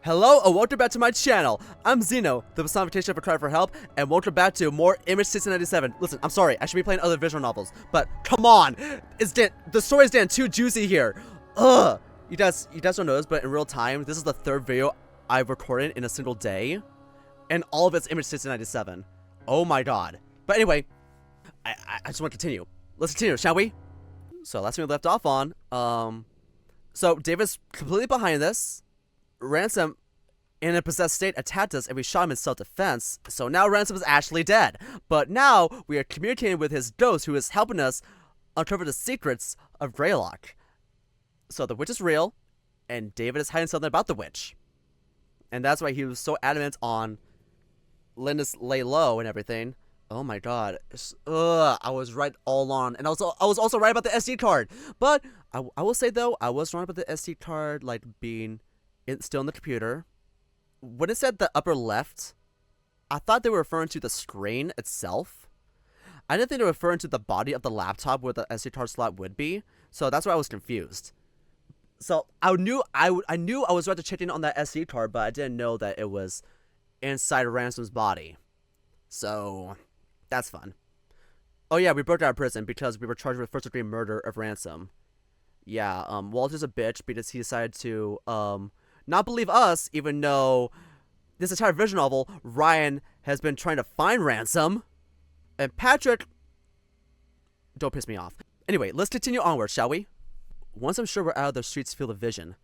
Hello and welcome back to my channel. I'm Xeno, the personification of a cry for help, and welcome back to more IMG 1697. Listen, I'm sorry, I should be playing other visual novels, but come on, the story's getting too juicy here. Ugh. You guys don't know this, but in real time, this is the third video I've recorded in a single day, and all of it's IMG 1697. Oh my god. But anyway, I just want to continue. Let's continue, shall we? So last time we left off on, so David's completely behind this. Ransom, in a possessed state, attacked us and we shot him in self-defense, so now Ransom is actually dead. But now, we are communicating with his ghost who is helping us uncover the secrets of Greylock. So the witch is real, and David is hiding something about the witch. And that's why he was so adamant on letting us lay low and everything. Oh my god. I was right all along. And I was also right about the SD card. But I will say though, I was wrong about the SD card like being still in the computer. When it said the upper left, I thought they were referring to the screen itself. I didn't think they were referring to the body of the laptop where the SD card slot would be, so that's why I was confused. So I knew I was right to check in on that SD card, but I didn't know that it was inside Ransom's body. So that's fun. Oh yeah, we broke out of prison because we were charged with first-degree murder of Ransom. Yeah, Walter's a bitch because he decided to not believe us, even though this entire visual novel, Ryan has been trying to find Ransom. And Patrick... Don't piss me off. Anyway, let's continue onward, shall we? Once I'm sure we're out of the street's field of vision,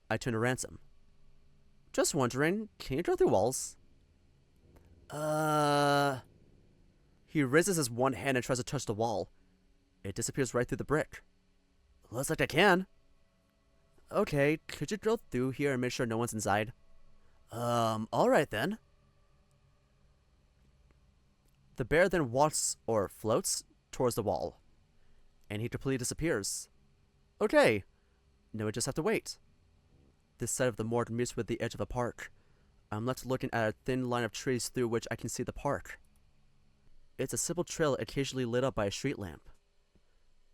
I turn to Ransom. Just wondering, can you go through walls? He raises his one hand and tries to touch the wall. It disappears right through the brick. Looks like I can. Okay, could you drill through here and make sure no one's inside? Alright then. The bear then walks, or floats, towards the wall. And he completely disappears. Okay, now we just have to wait. This side of the morgue meets with the edge of a park. I'm left looking at a thin line of trees through which I can see the park. It's a simple trail occasionally lit up by a street lamp.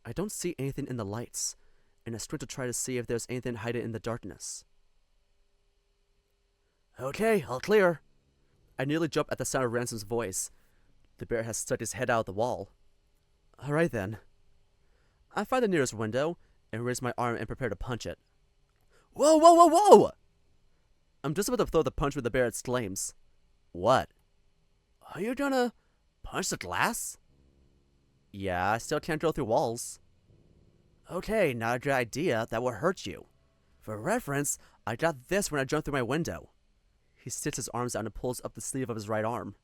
I don't see anything in the lights, and I squint to try to see if there's anything hidden in the darkness. Okay, all clear. I nearly jump at the sound of Ransom's voice. The bear has stuck his head out of the wall. Alright then. I find the nearest window, and raise my arm and prepare to punch it. Whoa, whoa, whoa, whoa! I'm just about to throw the punch when the bear exclaims. What? Are you gonna punch the glass? Yeah, I still can't go through walls. Okay, not a good idea. That will hurt you. For reference, I got this when I jumped through my window. He sticks his arms out and pulls up the sleeve of his right arm.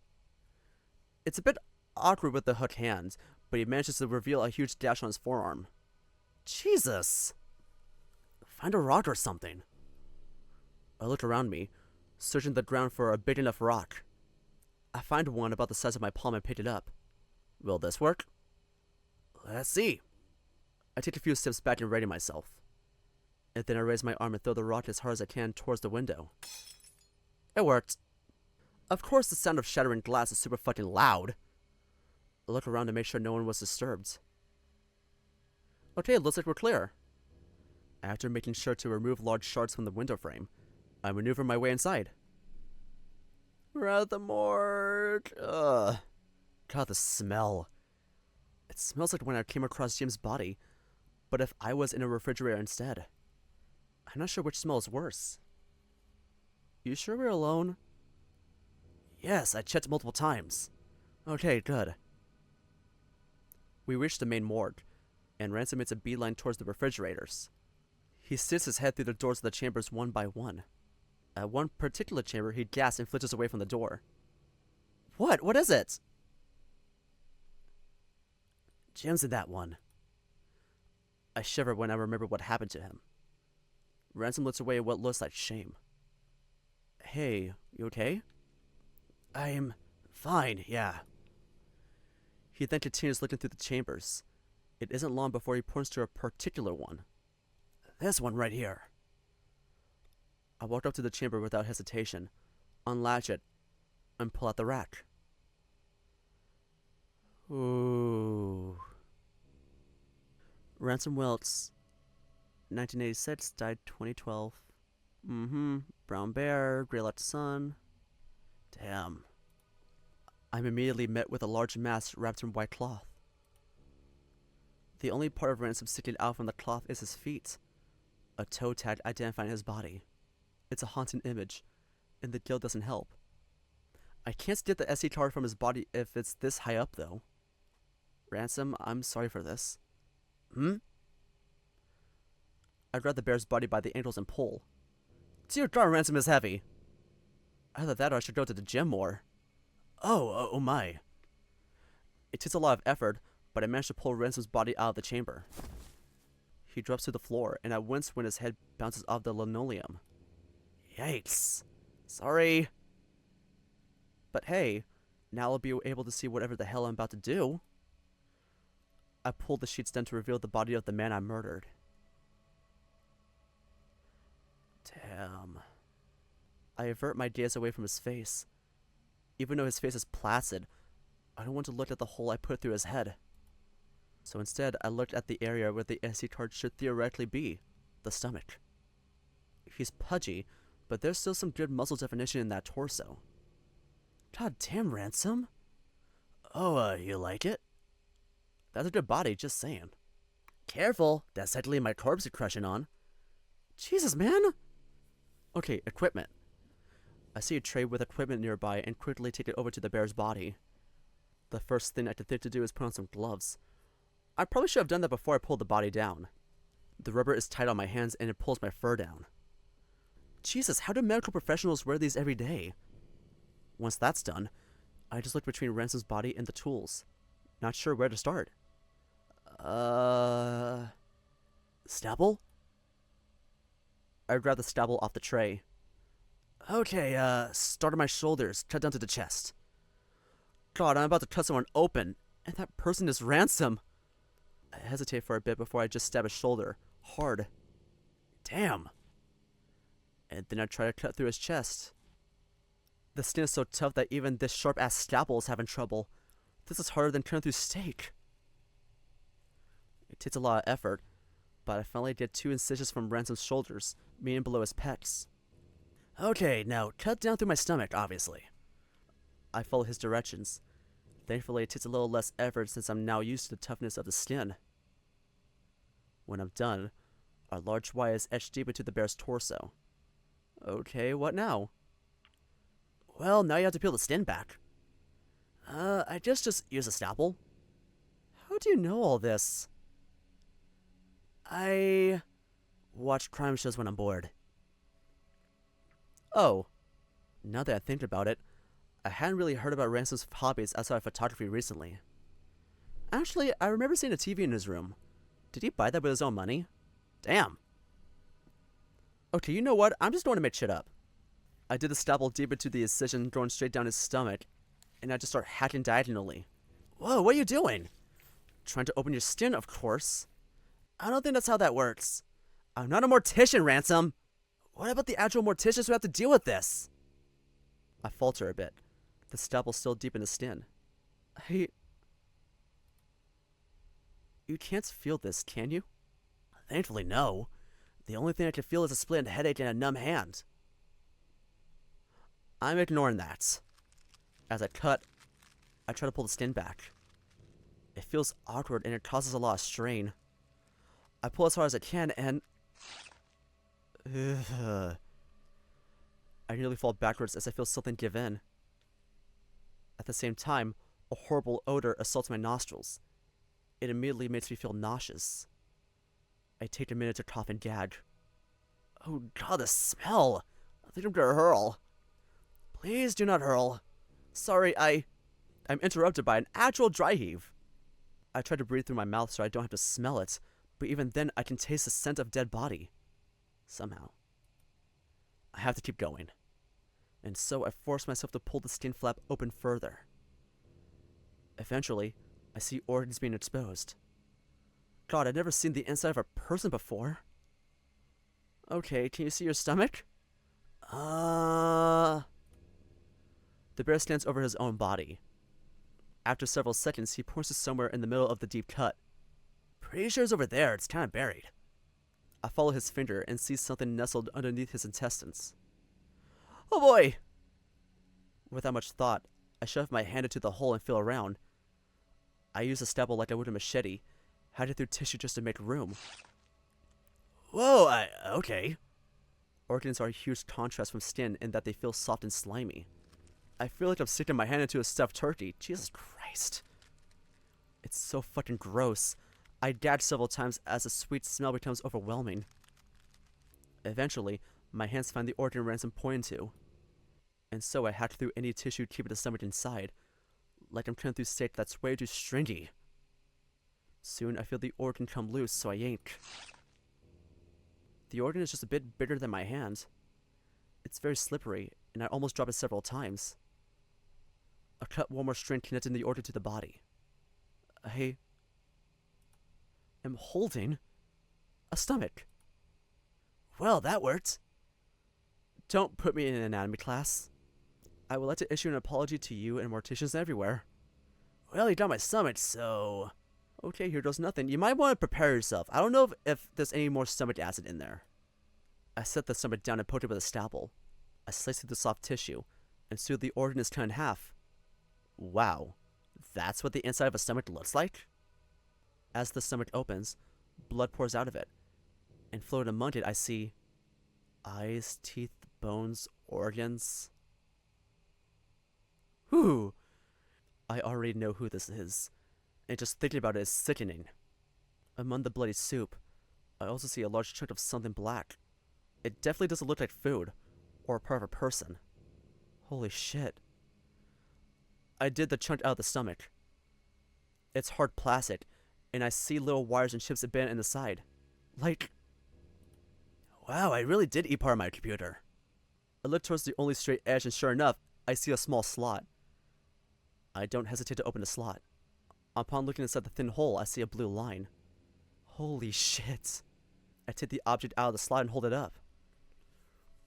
It's a bit awkward with the hook hand, but he manages to reveal a huge gash on his forearm. Jesus! Find a rock or something. I look around me, searching the ground for a big enough rock. I find one about the size of my palm and pick it up. Will this work? Let's see. I take a few steps back and ready myself. And then I raise my arm and throw the rock as hard as I can towards the window. It worked. Of course the sound of shattering glass is super fucking loud. I look around to make sure no one was disturbed. Okay, it looks like we're clear. After making sure to remove large shards from the window frame, I maneuver my way inside. We're at the morgue. Ugh. God, the smell. It smells like when I came across Jim's body, but if I was in a refrigerator instead. I'm not sure which smell is worse. You sure we're alone? Yes, I checked multiple times. Okay, good. We reach the main morgue, and Ransom makes a beeline towards the refrigerators. He sticks his head through the doors of the chambers one by one. At one particular chamber, he gasps and flitches away from the door. What? What is it? Jim's in that one. I shiver when I remember what happened to him. Ransom looks away at what looks like shame. Hey, you okay? I'm fine, yeah. He then continues looking through the chambers. It isn't long before he points to a particular one. This one right here. I walk up to the chamber without hesitation, unlatch it, and pull out the rack. Ooh. Ransom Welts, 1986, died 2012. Brown bear, gray left sun. Damn. I'm immediately met with a large mass wrapped in white cloth. The only part of Ransom sticking out from the cloth is his feet. A toe tag identifying his body. It's a haunting image, and the guild doesn't help. I can't get the SD card from his body if it's this high up, though. Ransom, I'm sorry for this. I grab the bear's body by the ankles and pull. Dear God, Ransom is heavy. Either that or I should go to the gym more. Oh my. It takes a lot of effort, but I managed to pull Ransom's body out of the chamber. He drops to the floor, and I wince when his head bounces off the linoleum. Yikes. Sorry. But hey, now I'll be able to see whatever the hell I'm about to do. I pulled the sheets down to reveal the body of the man I murdered. Damn. I avert my gaze away from his face. Even though his face is placid, I don't want to look at the hole I put through his head. So instead, I looked at the area where the SD card should theoretically be, the stomach. He's pudgy, but there's still some good muscle definition in that torso. God damn, Ransom. Oh, you like it? That's a good body, just saying. Careful, that's technically my corpse you're crushing on. Jesus, man! Okay, equipment. I see a tray with equipment nearby and quickly take it over to the bear's body. The first thing I could think to do is put on some gloves. I probably should have done that before I pulled the body down. The rubber is tight on my hands and it pulls my fur down. Jesus, how do medical professionals wear these every day? Once that's done, I just look between Ransom's body and the tools. Not sure where to start. Stapple? I grab the stapple off the tray. Okay, start on my shoulders, cut down to the chest. God, I'm about to cut someone open, and that person is Ransom. I hesitate for a bit before I just stab his shoulder, hard. Damn. And then I try to cut through his chest. The skin is so tough that even this sharp-ass scalpel is having trouble. This is harder than cutting through steak. It takes a lot of effort, but I finally get 2 incisions from Ransom's shoulders, meeting below his pecs. Okay, now cut down through my stomach, obviously. I follow his directions. Thankfully, it takes a little less effort since I'm now used to the toughness of the skin. When I'm done, a large Y is etched deep into the bear's torso. Okay, what now? Well, now you have to peel the skin back. I just use a stapple. How do you know all this? I watch crime shows when I'm bored. Oh, now that I think about it, I hadn't really heard about Ransom's hobbies outside of photography recently. Actually, I remember seeing a TV in his room. Did he buy that with his own money? Damn. Okay, you know what? I'm just going to make shit up. I did the stapple deep into the incision, going straight down his stomach, and I just start hacking diagonally. Whoa, what are you doing? Trying to open your skin, of course. I don't think that's how that works. I'm not a mortician, Ransom. What about the actual morticians who have to deal with this? I falter a bit. The staple's still deep in the skin. You can't feel this, can you? Thankfully, no. The only thing I can feel is a split headache and a numb hand. I'm ignoring that. As I cut, I try to pull the skin back. It feels awkward and it causes a lot of strain. I pull as hard as I can and... I nearly fall backwards as I feel something give in. At the same time, a horrible odor assaults my nostrils. It immediately makes me feel nauseous. I take a minute to cough and gag. Oh God, the smell! I think I'm gonna hurl. Please do not hurl. Sorry, I'm interrupted by an actual dry heave. I try to breathe through my mouth so I don't have to smell it, but even then I can taste the scent of dead body. Somehow. I have to keep going. And so I force myself to pull the skin flap open further. Eventually, I see organs being exposed. God, I've never seen the inside of a person before. Okay, can you see your stomach? The bear stands over his own body. After several seconds, he points to somewhere in the middle of the deep cut. Pretty sure it's over there, it's kind of buried. I follow his finger and see something nestled underneath his intestines. Oh boy! Without much thought, I shove my hand into the hole and feel around. I use a staple like I would a machete, hiding through tissue just to make room. Whoa, okay. Organs are a huge contrast from skin in that they feel soft and slimy. I feel like I'm sticking my hand into a stuffed turkey. Jesus Christ. It's so fucking gross. I gag several times as the sweet smell becomes overwhelming. Eventually, my hands find the organ Ransom pointed to. And so I hack through any tissue keeping the stomach inside, like I'm trying through steak that's way too stringy. Soon I feel the organ come loose, so I yank. The organ is just a bit bigger than my hand. It's very slippery, and I almost drop it several times. I cut one more string connecting the organ to the body. I am holding a stomach. Well, that worked. Don't put me in an anatomy class. I would like to issue an apology to you and morticians everywhere. Well, you got my stomach, so... Okay, here goes nothing. You might want to prepare yourself. I don't know if there's any more stomach acid in there. I set the stomach down and poked it with a staple. I sliced through the soft tissue, and soon the organ is cut in half. Wow, that's what the inside of a stomach looks like? As the stomach opens, blood pours out of it, and floating among it I see eyes, teeth, bones, organs. Whew! I already know who this is, and just thinking about it is sickening. Among the bloody soup, I also see a large chunk of something black. It definitely doesn't look like food, or a part of a person. Holy shit. I did the chunk out of the stomach. It's hard plastic, and I see little wires and chips abandoned in the side. Like... Wow, I really did eat part of my computer. I look towards the only straight edge, and sure enough, I see a small slot. I don't hesitate to open the slot. Upon looking inside the thin hole, I see a blue line. Holy shit. I take the object out of the slot and hold it up.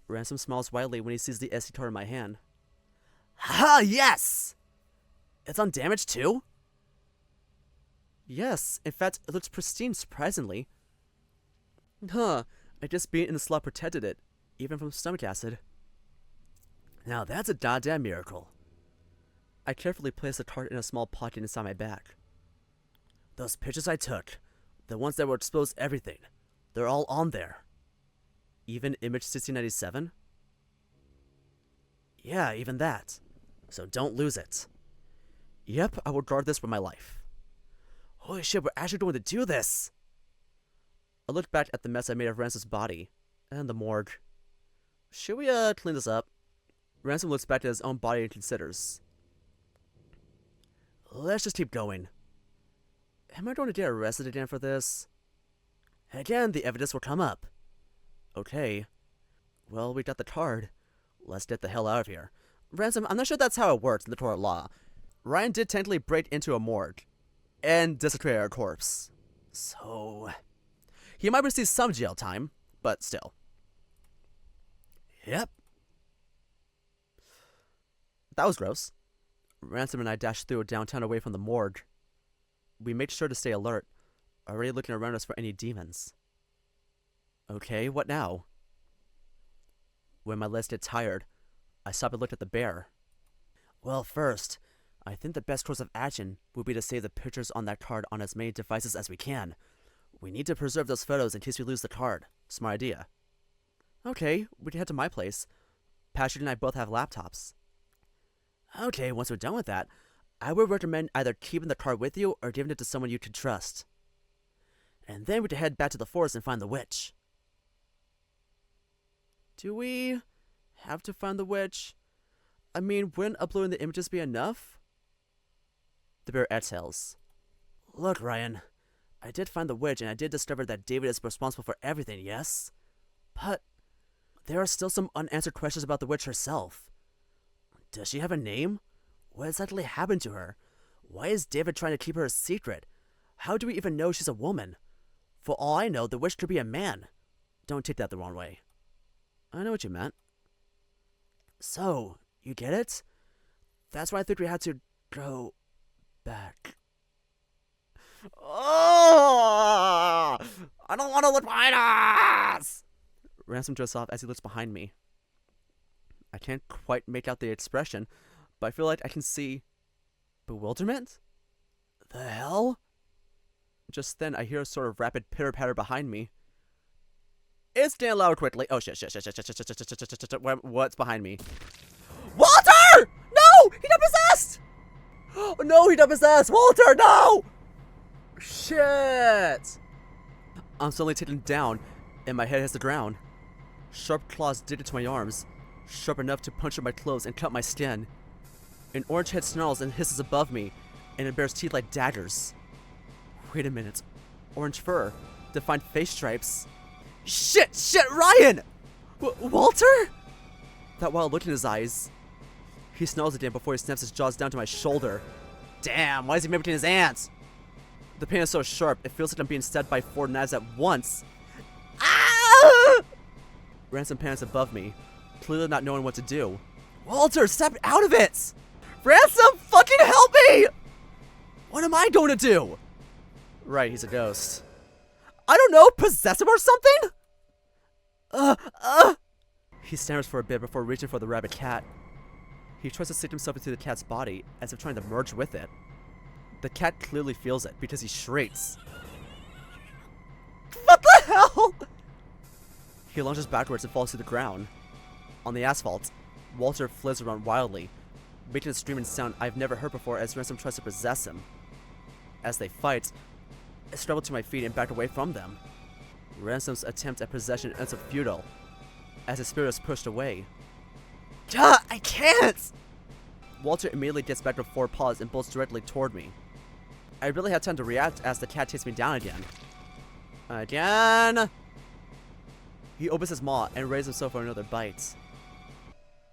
Ransom smiles widely when he sees the SD card in my hand. Ha! Yes! It's undamaged too? Yes, in fact, it looks pristine, surprisingly. Huh, I guess being in the slot protected it, even from stomach acid. Now that's a goddamn miracle. I carefully place the card in a small pocket inside my back. Those pictures I took, the ones that will expose everything, they're all on there. Even image 1697? Yeah, even that. So don't lose it. Yep, I will guard this with my life. Holy shit, we're actually going to do this! I looked back at the mess I made of Ransom's body, and the morgue. Should we, clean this up? Ransom looks back at his own body and considers. Let's just keep going. Am I going to get arrested again for this? Again, the evidence will come up. Okay. Well, we got the card. Let's get the hell out of here. Ransom, I'm not sure that's how it works in the court of law. Ryan did technically break into a morgue and desecrate our corpse. So... he might receive some jail time, but still. Yep. That was gross. Ransom and I dashed through downtown away from the morgue. We made sure to stay alert, already looking around us for any demons. Okay, what now? When my legs get tired, I stop and look at the bear. Well, first, I think the best course of action would be to save the pictures on that card on as many devices as we can. We need to preserve those photos in case we lose the card. Smart idea. Okay, we can head to my place. Patrick and I both have laptops. Okay, once we're done with that, I would recommend either keeping the card with you or giving it to someone you can trust. And then we can head back to the forest and find the witch. Do we have to find the witch? I mean, wouldn't uploading the images be enough? The bear exhales. Look, Ryan, I did find the witch and I did discover that David is responsible for everything, yes? But there are still some unanswered questions about the witch herself. Does she have a name? What exactly happened to her? Why is David trying to keep her a secret? How do we even know she's a woman? For all I know, the witch could be a man. Don't take that the wrong way. I know what you meant. So, you get it? That's why I think we had to go back. Oh! I don't want to look behind us! Ransom drifts off as he looks behind me. I can't quite make out the expression, but I feel like I can see bewilderment? The hell? Just then, I hear a sort of rapid pitter-patter behind me. It's Dan louder quickly. Oh, shit. What's behind me? Walter! No! He got possessed! Oh, no, he got possessed! Walter, no! Shit! I'm suddenly taken down, and my head hits the ground. Sharp claws dig into my arms, sharp enough to puncture my clothes and cut my skin. An orange head snarls and hisses above me, and it bears teeth like daggers. Wait a minute. Orange fur, defined face stripes. Shit, Ryan! Walter? That wild look in his eyes. He snarls again before he snaps his jaws down to my shoulder. Damn, why is he mimicking his aunt? The pain is so sharp, it feels like I'm being stabbed by 4 knives at once. Ah! Ransom panics above me, clearly not knowing what to do. Walter, snap out of it! Ransom, fucking help me! What am I going to do? Right, he's a ghost. I don't know, possess him or something? He stammers for a bit before reaching for the rabbit cat. He tries to sink himself into the cat's body, as if trying to merge with it. The cat clearly feels it, because he shrieks. What the hell? He lunges backwards and falls to the ground. On the asphalt, Walter flips around wildly, making a screaming sound I've never heard before as Ransom tries to possess him. As they fight, I scramble to my feet and back away from them. Ransom's attempt at possession ends up futile, as his spirit is pushed away. Duh, I can't! Walter immediately gets back to 4 paws and bolts directly toward me. I really had time to react as the cat takes me down again. He opens his maw and raises himself for another bite.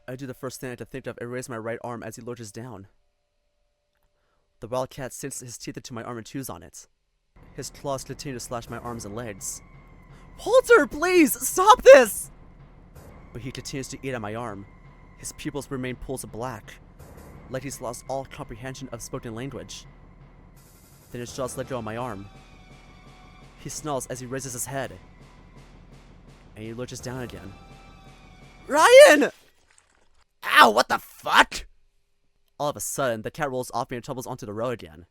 I do the first thing I can think of and raise my right arm as he lurches down. The wild cat sinks his teeth into my arm and chews on it. His claws continue to slash my arms and legs. Walter, please, stop this! But he continues to eat at my arm. His pupils remain pools of black, like he's lost all comprehension of spoken language. Then his jaws let go of my arm. He snarls as he raises his head. And he lurches down again. Ryan! Ow, what the fuck? All of a sudden, the cat rolls off me and tumbles onto the road again.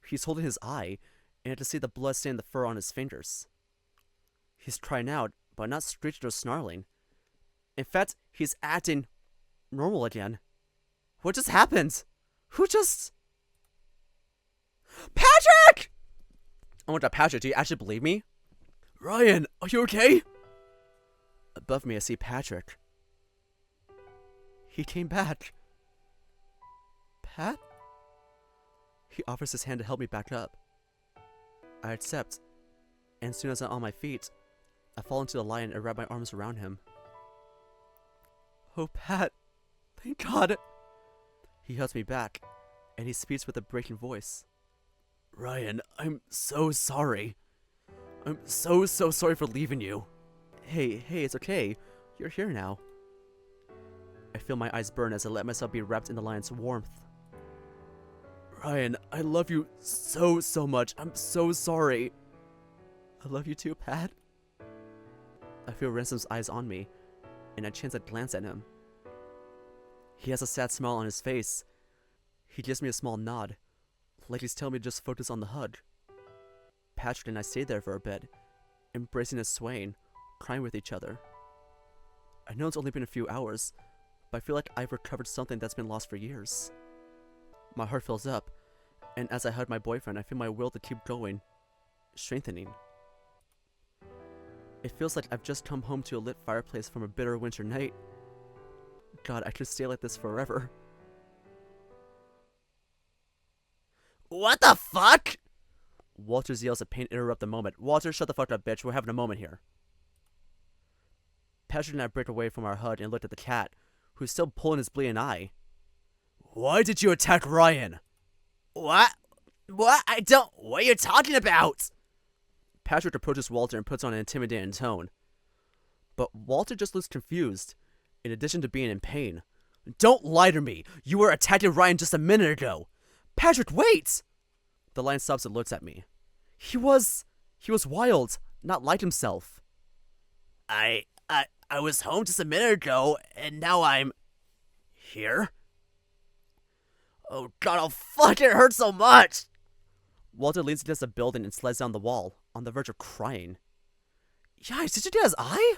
He's holding his eye, and I can see the blood stain the fur on his fingers. He's crying out, but not screeching or snarling. In fact, he's acting normal again. What just happened? Who just... Patrick! Oh my god, Patrick, do you actually believe me? Ryan, are you okay? Above me, I see Patrick. He came back. Pat? He offers his hand to help me back up. I accept, and as soon as I'm on my feet, I fall into the lion and wrap my arms around him. Oh, Pat. Thank God. He hugs me back, and he speaks with a breaking voice. Ryan, I'm so sorry. I'm so sorry for leaving you. Hey, it's okay. You're here now. I feel my eyes burn as I let myself be wrapped in the lion's warmth. Ryan, I love you so much. I'm so sorry. I love you too, Pat. I feel Ransom's eyes on me, and I chance a glance at him. He has a sad smile on his face. He gives me a small nod, like he's telling me to just focus on the hug. Patrick and I stayed there for a bit, embracing and swaying, crying with each other. I know it's only been a few hours, but I feel like I've recovered something that's been lost for years. My heart fills up, and as I hug my boyfriend, I feel my will to keep going, strengthening. It feels like I've just come home to a lit fireplace from a bitter winter night. God, I could stay like this forever. What the fuck? Walter's yells of pain interrupt the moment. Walter, shut the fuck up, bitch. We're having a moment here. Patrick and I break away from our hug and look at the cat, who's still pulling his bleeding eye. Why did you attack Ryan? What? What? What are you talking about? Patrick approaches Walter and puts on an intimidating tone. But Walter just looks confused, in addition to being in pain. Don't lie to me! You were attacking Ryan just a minute ago! Patrick, wait! The lion stops and looks at me. He was wild. not like himself. I was home just a minute ago, and now I'm here. Oh god, oh fuck, it hurts so much! Walter leans against a building and slides down the wall, on the verge of crying. Yikes, did you get his eye?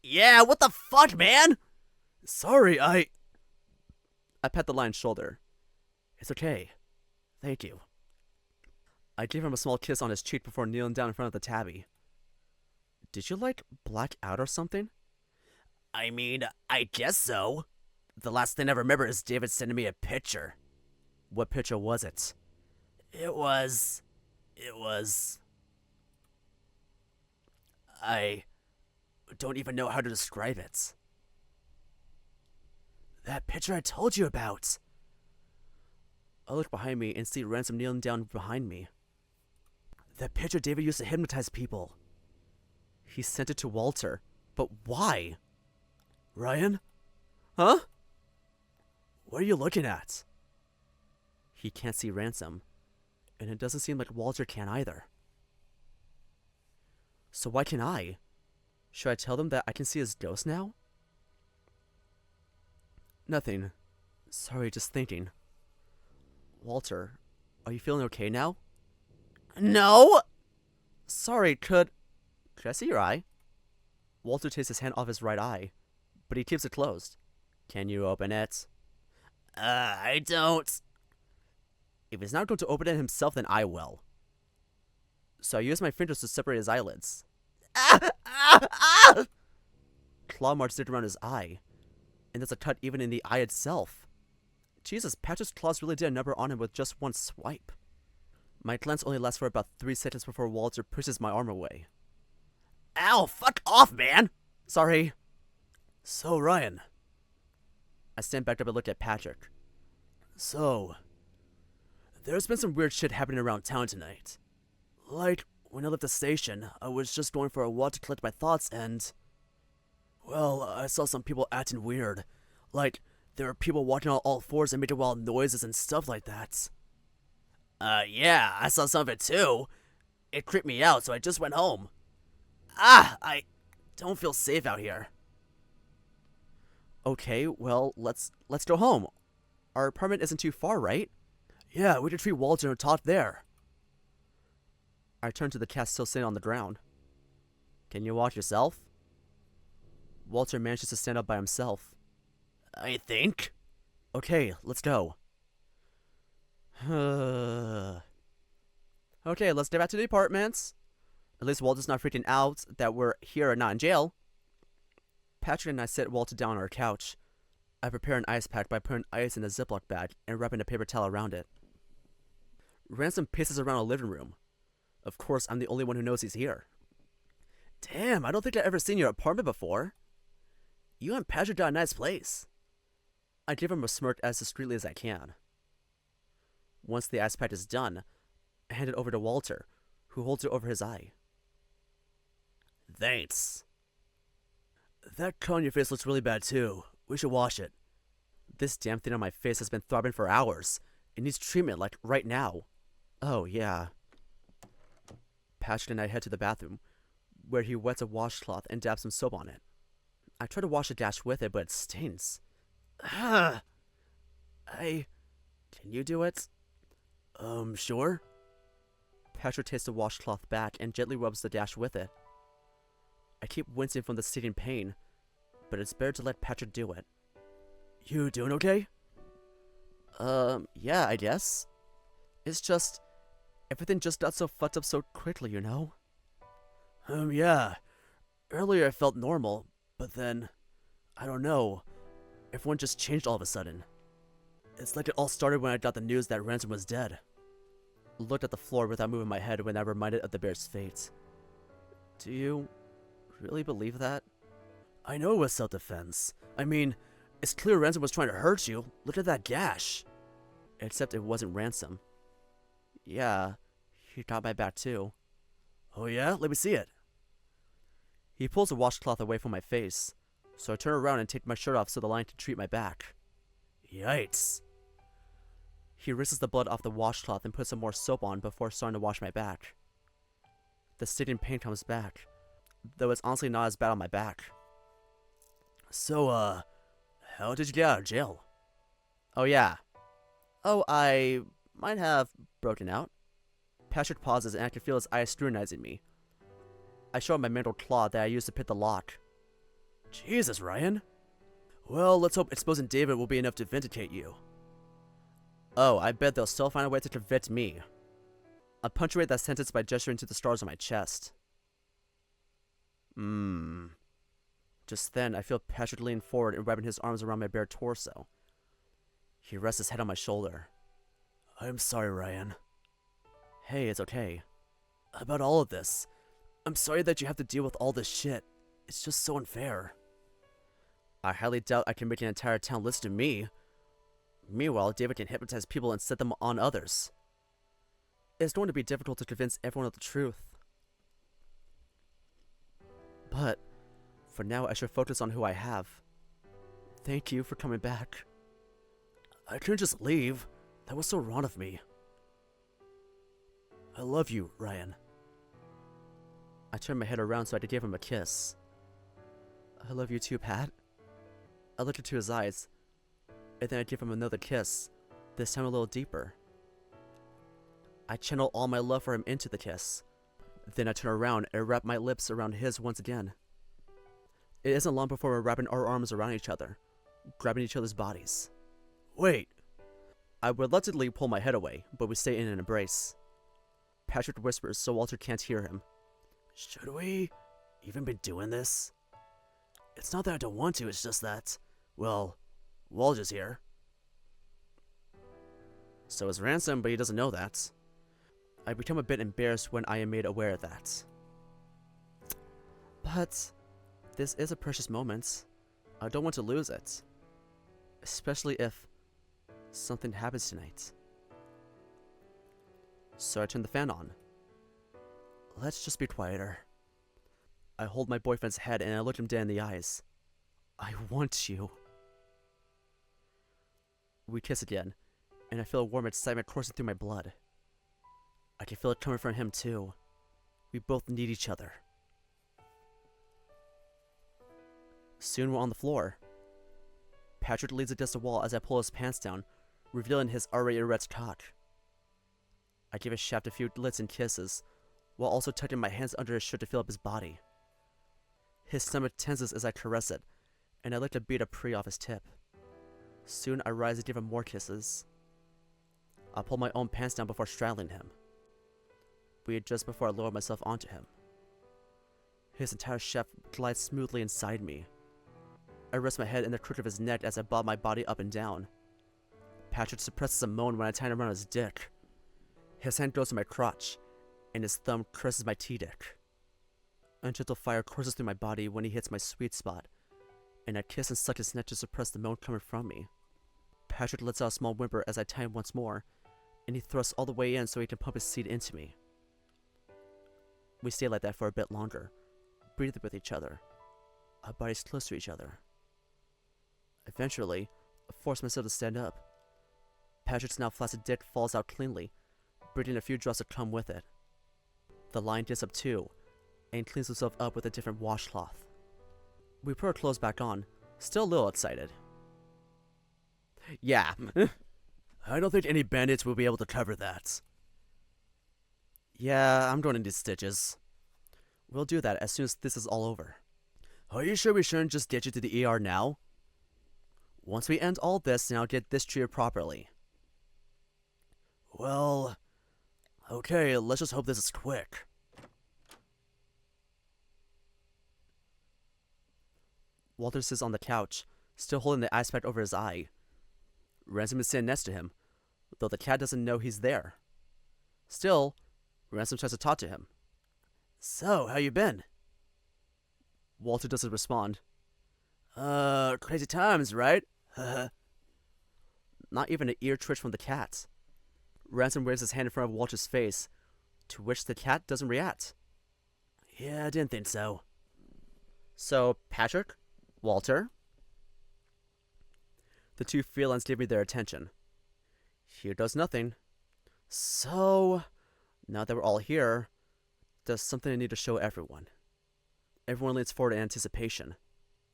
Yeah, what the fuck, man? Sorry, I pat the lion's shoulder. It's okay. Thank you. I gave him a small kiss on his cheek before kneeling down in front of the tabby. Did you, like, black out or something? I mean, I guess so. The last thing I remember is David sending me a picture. What picture was it? It was... I don't even know how to describe it. That picture I told you about. I look behind me and see Ransom kneeling down behind me. That picture David used to hypnotize people. He sent it to Walter. But why? Ryan? Huh? What are you looking at? He can't see Ransom. And it doesn't seem like Walter can either. So why can I? Should I tell them that I can see his ghost now? Nothing. Sorry, just thinking. Walter, are you feeling okay now? No! Sorry, could I see your eye? Walter takes his hand off his right eye, but he keeps it closed. Can you open it? I don't. If he's not going to open it himself, then I will. So I use my fingers to separate his eyelids. Claw marks did around his eye, and there's a cut even in the eye itself. Jesus, Patrick's claws really did a number on him with just one swipe. My glance only lasts for about 3 seconds before Walter pushes my arm away. Ow, fuck off, man! Sorry. So, Ryan. I stand back up and look at Patrick. So, there's been some weird shit happening around town tonight. Like, when I left the station, I was just going for a walk to collect my thoughts and... well, I saw some people acting weird. Like, there were people walking on all fours and making wild noises and stuff like that. Yeah, I saw some of it too. It creeped me out, so I just went home. I don't feel safe out here. Okay, well, let's go home. Our apartment isn't too far, right? Yeah, we could treat Walter and talk there. I turn to the cat still sitting on the ground. Can you walk yourself? Walter manages to stand up by himself. I think. Okay, let's go. Okay, let's get back to the apartments. At least Walter's not freaking out that we're here and not in jail. Patrick and I sit Walter down on our couch. I prepare an ice pack by putting ice in a Ziploc bag and wrapping a paper towel around it. Ransom paces around the living room. Of course, I'm the only one who knows he's here. Damn, I don't think I've ever seen your apartment before. You and Patrick got a nice place. I give him a smirk as discreetly as I can. Once the ice pack is done, I hand it over to Walter, who holds it over his eye. Thanks. That cut on your face looks really bad too. We should wash it. This damn thing on my face has been throbbing for hours. It needs treatment, like, right now. Oh, yeah. Patrick and I head to the bathroom, where he wets a washcloth and dabs some soap on it. I try to wash a dash with it, but it stinks. Can you do it? Sure. Patrick takes the washcloth back and gently rubs the dash with it. I keep wincing from the stinging pain, but it's better to let Patrick do it. You doing okay? Yeah, I guess. It's just, everything just got so fucked up so quickly, you know? Yeah. Earlier I felt normal, but then, I don't know, everyone just changed all of a sudden. It's like it all started when I got the news that Ransom was dead. Looked at the floor without moving my head when I reminded of the bear's fate. Do you really believe that? I know it was self-defense. I mean, it's clear Ransom was trying to hurt you. Look at that gash. Except it wasn't Ransom. Yeah, he got my back too. Oh yeah? Let me see it. He pulls a washcloth away from my face, so I turn around and take my shirt off so the line can treat my back. Yikes. He rinses the blood off the washcloth and puts some more soap on before starting to wash my back. The stinging pain comes back, though it's honestly not as bad on my back. So, how did you get out of jail? Oh yeah. Oh, I might have broken out. Patrick pauses and I can feel his eyes scrutinizing me. I show him my mangled claw that I used to pick the lock. Jesus, Ryan. Well, let's hope exposing David will be enough to vindicate you. Oh, I bet they'll still find a way to convict me. I punctuate that sentence by gesturing to the stars on my chest. Just then, I feel Patrick lean forward and wrapping his arms around my bare torso. He rests his head on my shoulder. I'm sorry, Ryan. Hey, it's okay. About all of this. I'm sorry that you have to deal with all this shit. It's just so unfair. I highly doubt I can make an entire town listen to me. Meanwhile, David can hypnotize people and set them on others. It's going to be difficult to convince everyone of the truth. But, for now, I should focus on who I have. Thank you for coming back. I couldn't just leave. That was so wrong of me. I love you, Ryan. I turned my head around so I could give him a kiss. I love you too, Pat. I looked into his eyes, and then I give him another kiss, this time a little deeper. I channel all my love for him into the kiss. Then I turn around and wrap my lips around his once again. It isn't long before we're wrapping our arms around each other, grabbing each other's bodies. Wait. I reluctantly pull my head away, but we stay in an embrace. Patrick whispers so Walter can't hear him. Should we even be doing this? It's not that I don't want to, it's just that, well, Walter's here. So is Ransom, but he doesn't know that. I become a bit embarrassed when I am made aware of that. But this is a precious moment. I don't want to lose it. Especially if something happens tonight. So I turn the fan on. Let's just be quieter. I hold my boyfriend's head and I look him dead in the eyes. I want you. We kiss again, and I feel a warm excitement coursing through my blood. I can feel it coming from him too. We both need each other. Soon we're on the floor. Patrick leans against the wall as I pull his pants down, revealing his already erect cock. I give his shaft a few licks and kisses, while also tucking my hands under his shirt to feel up his body. His stomach tenses as I caress it, and I lick a bead of pre off his tip. Soon I rise and give him more kisses. I pull my own pants down before straddling him. We adjust before I lower myself onto him. His entire shaft glides smoothly inside me. I rest my head in the crook of his neck as I bob my body up and down. Patrick suppresses a moan when I tie him around his dick. His hand goes to my crotch, and his thumb caresses my T-dick. A gentle fire courses through my body when he hits my sweet spot, and I kiss and suck his neck to suppress the moan coming from me. Patrick lets out a small whimper as I tie him once more, and he thrusts all the way in so he can pump his seed into me. We stay like that for a bit longer, breathing with each other, our bodies close to each other. Eventually, I force myself to stand up. Patrick's now flaccid dick falls out cleanly, breathing a few drops of cum with it. The lion gets up too, and cleans himself up with a different washcloth. We put our clothes back on, still a little excited. Yeah, I don't think any bandits will be able to cover that. Yeah, I'm going to need stitches. We'll do that as soon as this is all over. Are you sure we shouldn't just get you to the ER now? Once we end all this, then I'll get this treated properly. Well, okay, let's just hope this is quick. Walter sits on the couch, still holding the ice pack over his eye. Ransom is sitting next to him, though the cat doesn't know he's there. Still, Ransom tries to talk to him. So, how you been? Walter doesn't respond. Crazy times, right? Not even an ear twitch from the cat. Ransom waves his hand in front of Walter's face, to which the cat doesn't react. Yeah, I didn't think so. So, Patrick? Walter? The two felines give me their attention. Here does nothing. So, now that we're all here, There's something I need to show everyone. Everyone leans forward in anticipation.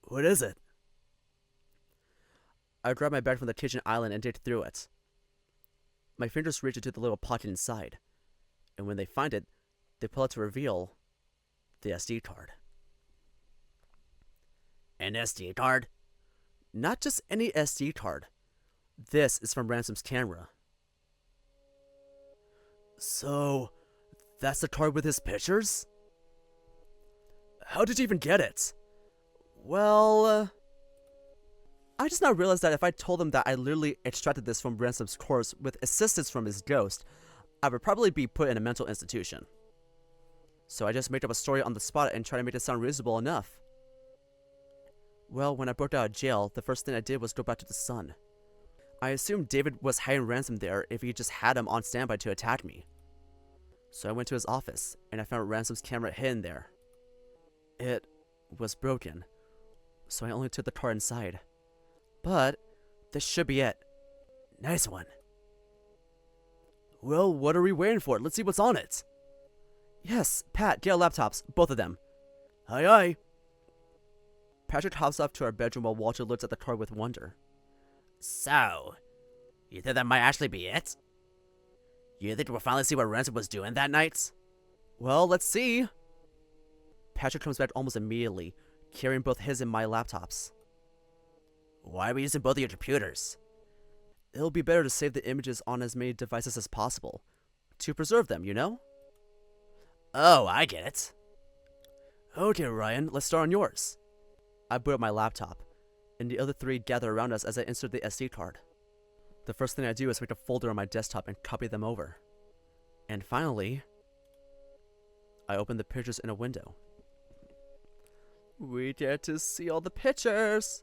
What is it? I grabbed my bag from the kitchen island and dig through it. My fingers reach into the little pocket inside, and when they find it, they pull it to reveal the SD card. An SD card? Not just any SD card. This is from Ransom's camera. So, that's the card with his pictures? How did you even get it? Well, I just now realized that if I told them that I literally extracted this from Ransom's corpse with assistance from his ghost, I would probably be put in a mental institution. So I just made up a story on the spot and tried to make it sound reasonable enough. Well, when I broke out of jail, the first thing I did was go back to the Sun. I assumed David was hiding Ransom there if he just had him on standby to attack me. So I went to his office, and I found Ransom's camera hidden there. It was broken, so I only took the card inside. But this should be it. Nice one. Well, what are we waiting for? Let's see what's on it. Yes, Pat, get our laptops, both of them. Aye aye. Patrick hops off to our bedroom while Walter looks at the card with wonder. So, you think that might actually be it? You think we'll finally see what Ransom was doing that night? Well, let's see. Patrick comes back almost immediately, carrying both his and my laptops. Why are we using both of your computers? It'll be better to save the images on as many devices as possible. To preserve them, you know? Oh, I get it. Okay, Ryan, let's start on yours. I boot up my laptop, and the other three gather around us as I insert the SD card. The first thing I do is make a folder on my desktop and copy them over. And finally, I open the pictures in a window. We get to see all the pictures!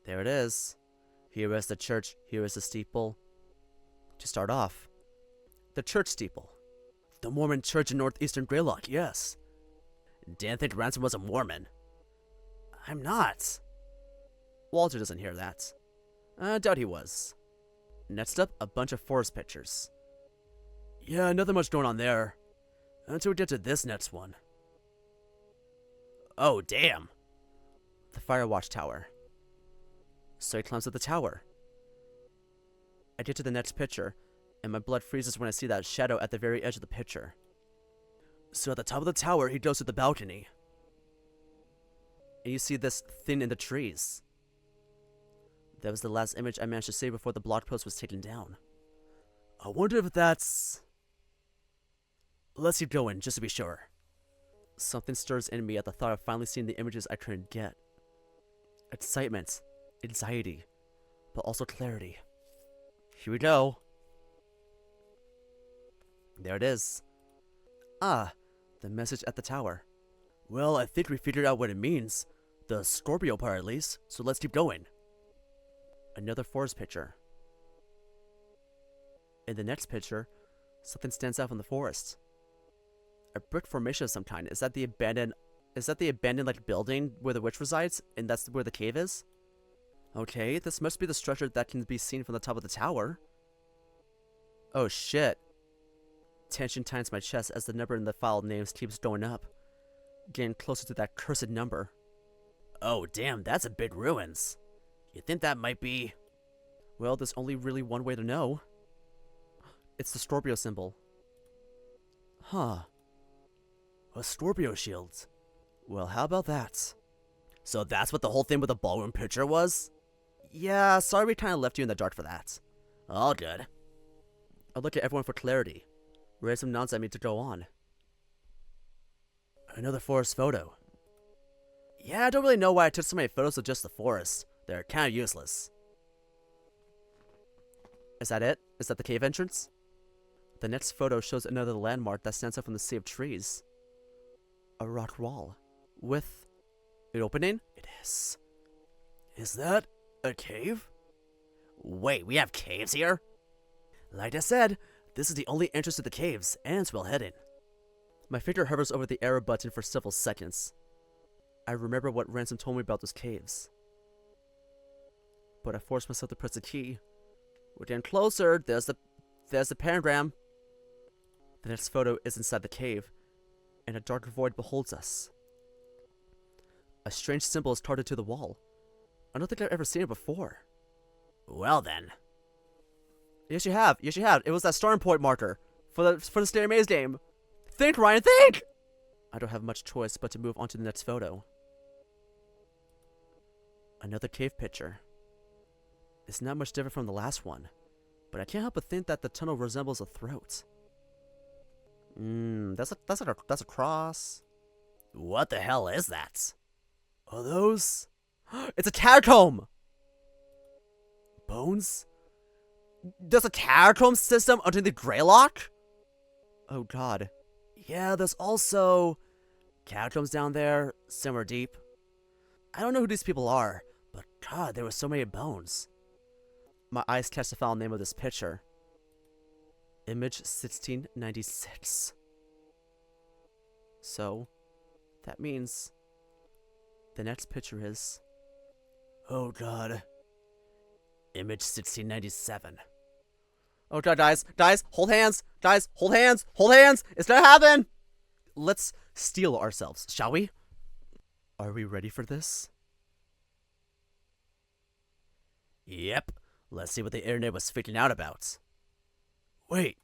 There it is. Here is the church, here is the steeple. To start off, the church steeple. The Mormon church in northeastern Greylock, yes. Didn't think Ransom was a Mormon. I'm not. Walter doesn't hear that. I doubt he was. Next up, a bunch of forest pictures. Yeah, nothing much going on there. Until we get to this next one. Oh, damn. The fire watch tower. So he climbs up the tower. I get to the next picture, and my blood freezes when I see that shadow at the very edge of the picture. So at the top of the tower, he goes to the balcony. And you see this thing in the trees. That was the last image I managed to save before the blog post was taken down. I wonder if that's... Let's keep going, just to be sure. Something stirs in me at the thought of finally seeing the images I couldn't get. Excitement, anxiety, but also clarity. Here we go. There it is. Ah, the message at the tower. Well, I think we figured out what it means. The Scorpio part at least, so let's keep going. Another forest picture. In the next picture, something stands out from the forest. A brick formation of some kind. Is that the abandoned like building where the witch resides, and that's where the cave is? Okay, this must be the structure that can be seen from the top of the tower. Oh shit. Tension tightens my chest as the number in the file names keeps going up, getting closer to that cursed number. Oh damn, that's a big ruins. You think that might be... Well, there's only really one way to know. It's the Scorpio symbol. Huh. A Scorpio shield. Well, how about that? So that's what the whole thing with the ballroom picture was? Yeah, sorry we kinda left you in the dark for that. All good. I look at everyone for clarity. Ransom nods at me to go on. Another forest photo. Yeah, I don't really know why I took so many photos of just the forest. They're kinda useless. Is that it? Is that the cave entrance? The next photo shows another landmark that stands out from the sea of trees. A rock wall. With an opening? It is. Is that a cave? Wait, we have caves here? Like I said, this is the only entrance to the caves, and it's well hidden. My finger hovers over the arrow button for several seconds. I remember what Ransom told me about those caves. But I force myself to press the key. We're getting closer. There's the pentagram. The next photo is inside the cave, and a dark void beholds us. A strange symbol is carved to the wall. I don't think I've ever seen it before. Well then. Yes, you have. Yes, you have. It was that starting point marker for the Stair Maze game. Think, Ryan, think! I don't have much choice but to move on to the next photo. Another cave picture. It's not much different from the last one, but I can't help but think that the tunnel resembles a throat. That's a cross. What the hell is that? Are those? It's a catacomb! Bones? There's a catacomb system under the Greylock? Oh god. Yeah, there's also catacombs down there, somewhere deep. I don't know who these people are, but god, there were so many bones. My eyes catch the file name of this picture. Image 1696. So, that means the next picture is... Oh god. Image 1697. Oh god, guys, hold hands! Guys, hold hands! Hold hands! It's gonna happen! Let's steel ourselves, shall we? Are we ready for this? Yep. Let's see what the internet was freaking out about. Wait.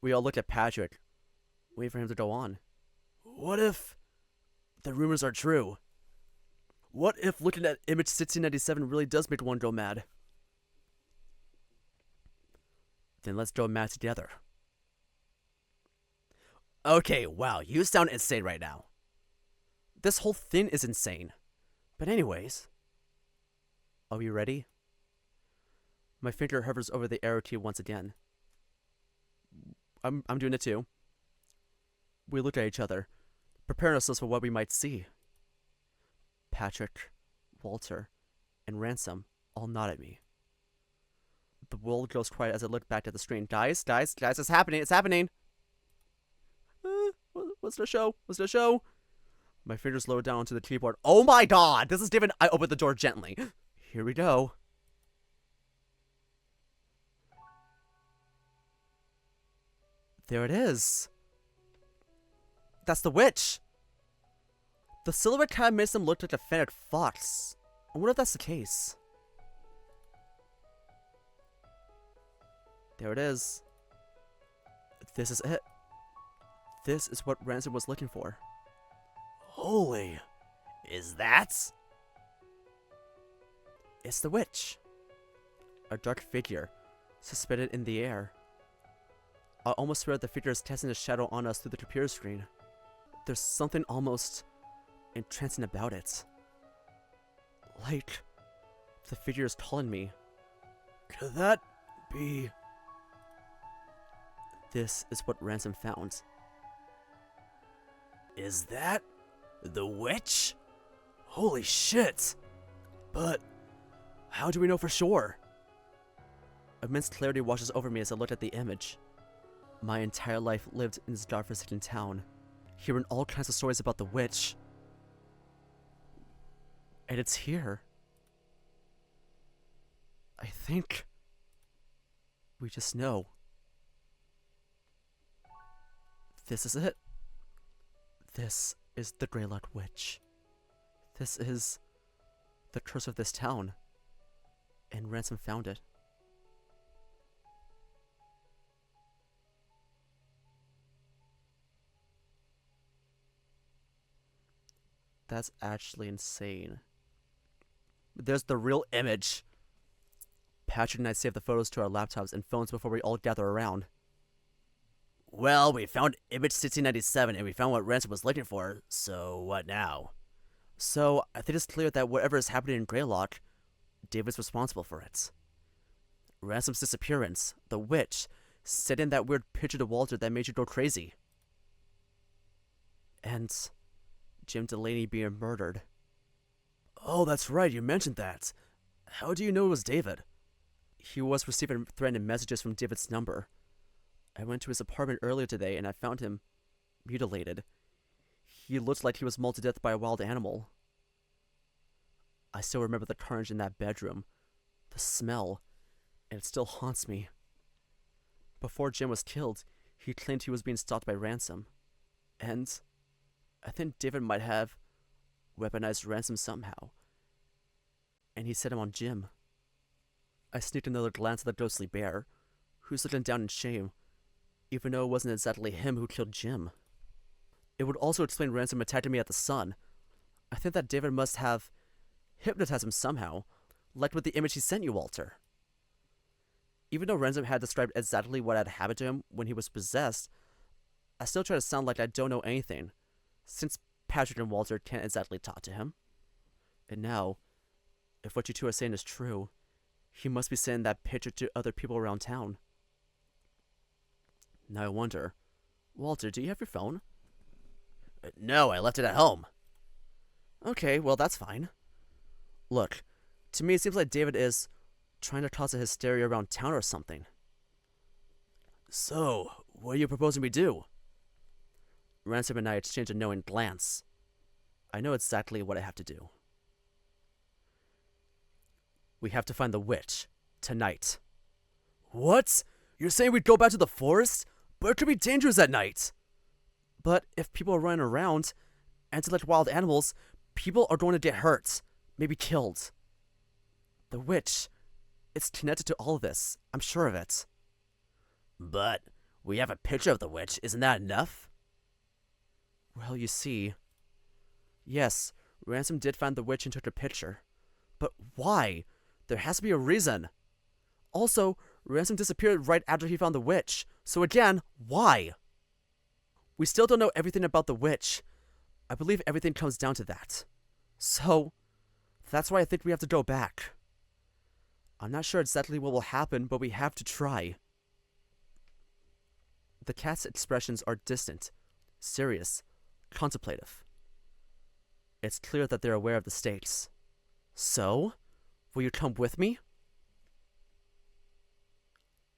We all looked at Patrick, waiting for him to go on. What if the rumors are true? What if looking at image 1697 really does make one go mad? Then let's go mad together. Okay, wow, you sound insane right now. This whole thing is insane. But anyways, are we ready? My finger hovers over the arrow key once again. I'm doing it too. We look at each other, preparing ourselves for what we might see. Patrick, Walter, and Ransom all nod at me. The world goes quiet as I look back at the screen. Guys, it's happening, it's happening! What's the show? What's the show? My fingers lower down onto the keyboard. Oh my god! This is David. I open the door gently. Here we go. There it is. That's the witch. The silhouette kind of makes them look like a fennec fox. I wonder if that's the case. There it is. This is it. This is what Ransom was looking for. Holy. Is that? It's the witch. A dark figure, suspended in the air. I almost swear the figure is casting a shadow on us through the computer screen. There's something almost entrancing about it. Like the figure is calling me. Could that be? This is what Ransom found. Is that the witch? Holy shit! But how do we know for sure? Immense clarity washes over me as I look at the image. My entire life lived in this godforsaken town, hearing all kinds of stories about the witch. And it's here. I think we just know. This is it. This is the Greylock Witch. This is the curse of this town. And Ransom found it. That's actually insane. There's the real image. Patrick and I saved the photos to our laptops and phones before we all gather around. Well, we found image 1697 and we found what Ransom was looking for, so what now? So, I think it's clear that whatever is happening in Greylock, David's responsible for it. Ransom's disappearance, the witch, sending that weird picture to Walter that made you go crazy. And Jim Delaney being murdered. Oh, that's right, you mentioned that. How do you know it was David? He was receiving threatening messages from David's number. I went to his apartment earlier today and I found him mutilated. He looked like he was mauled to death by a wild animal. I still remember the carnage in that bedroom, the smell, and it still haunts me. Before Jim was killed, He claimed he was being stalked by Ransom. And I think David might have weaponized Ransom somehow. And he set him on Jim. I sneaked another glance at the ghostly bear, who's looking down in shame, even though it wasn't exactly him who killed Jim. It would also explain Ransom attacking me at the sun. I think that David must have hypnotized him somehow, like with the image he sent you, Walter. Even though Ransom had described exactly what had happened to him when he was possessed, I still try to sound like I don't know anything, since Patrick and Walter can't exactly talk to him. And now, if what you two are saying is true, he must be sending that picture to other people around town. Now I wonder, Walter, do you have your phone? No, I left it at home. Okay, well that's fine. Look, to me it seems like David is trying to cause a hysteria around town or something. So, what are you proposing we do? Ransom and I exchanged a knowing glance. I know exactly what I have to do. We have to find the witch. Tonight. What? You're saying we'd go back to the forest? But it could be dangerous at night. But if people are running around, and to like wild animals, people are going to get hurt. Maybe killed. The witch. It's connected to all of this. I'm sure of it. But we have a picture of the witch. Isn't that enough? Well, you see. Yes, Ransom did find the witch and took a picture. But why? There has to be a reason. Also, Ransom disappeared right after he found the witch. So again, why? We still don't know everything about the witch. I believe everything comes down to that. So, that's why I think we have to go back. I'm not sure exactly what will happen, but we have to try. The cat's expressions are distant, serious, contemplative. It's clear that they're aware of the stakes. So, will you come with me?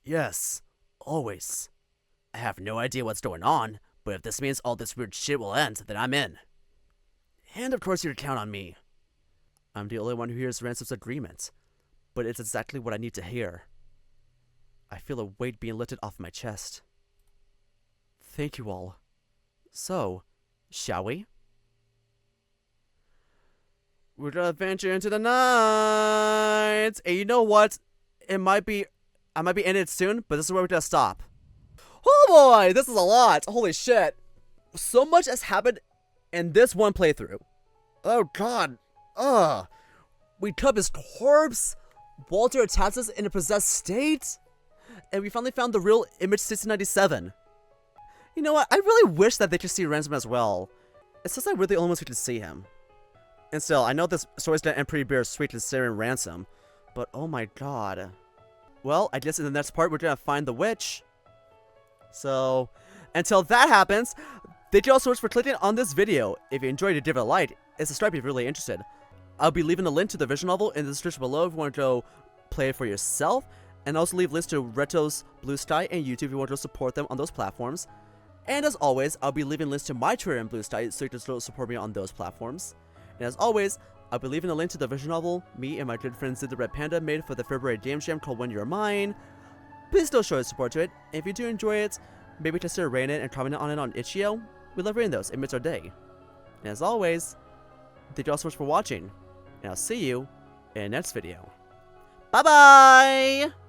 Yes, always. I have no idea what's going on, but if this means all this weird shit will end, then I'm in. And of course you can count on me. I'm the only one who hears Ransom's agreement, but it's exactly what I need to hear. I feel a weight being lifted off my chest. Thank you all. So, shall we? We're gonna venture into the night. And you know what? I might be ending it soon, but this is where we're gonna stop. Oh boy, this is a lot. Holy shit. So much has happened in this one playthrough. Oh god. Ugh. We cut his corpse. Walter attacks us in a possessed state. And we finally found the real Image 1697. You know what? I really wish that they could see Ransom as well. It's just like we're the only ones who can see him. And still, I know this story's gonna end pretty bittersweet considering Ransom. But oh my god. Well, I guess in the next part we're gonna find the witch. So, until that happens, thank you all so much for clicking on this video. If you enjoyed it, give it a like, and subscribe if you're really interested. I'll be leaving a link to the visual novel in the description below if you want to go play it for yourself. And also leave links to Rhettoe's Blue Sky and YouTube if you want to support them on those platforms. And as always, I'll be leaving links to my Twitter and Blue Sky so you can still support me on those platforms. And as always, I'll be leaving a link to the visual novel me and my good friend Sid the Red Panda made for the February Game Jam called When You're Mine. Please still show your support to it. And if you do enjoy it, maybe consider rating it and commenting on it on itchio. We love reading those. It makes our day. And as always, thank you all so much for watching. And I'll see you in the next video. Bye-bye!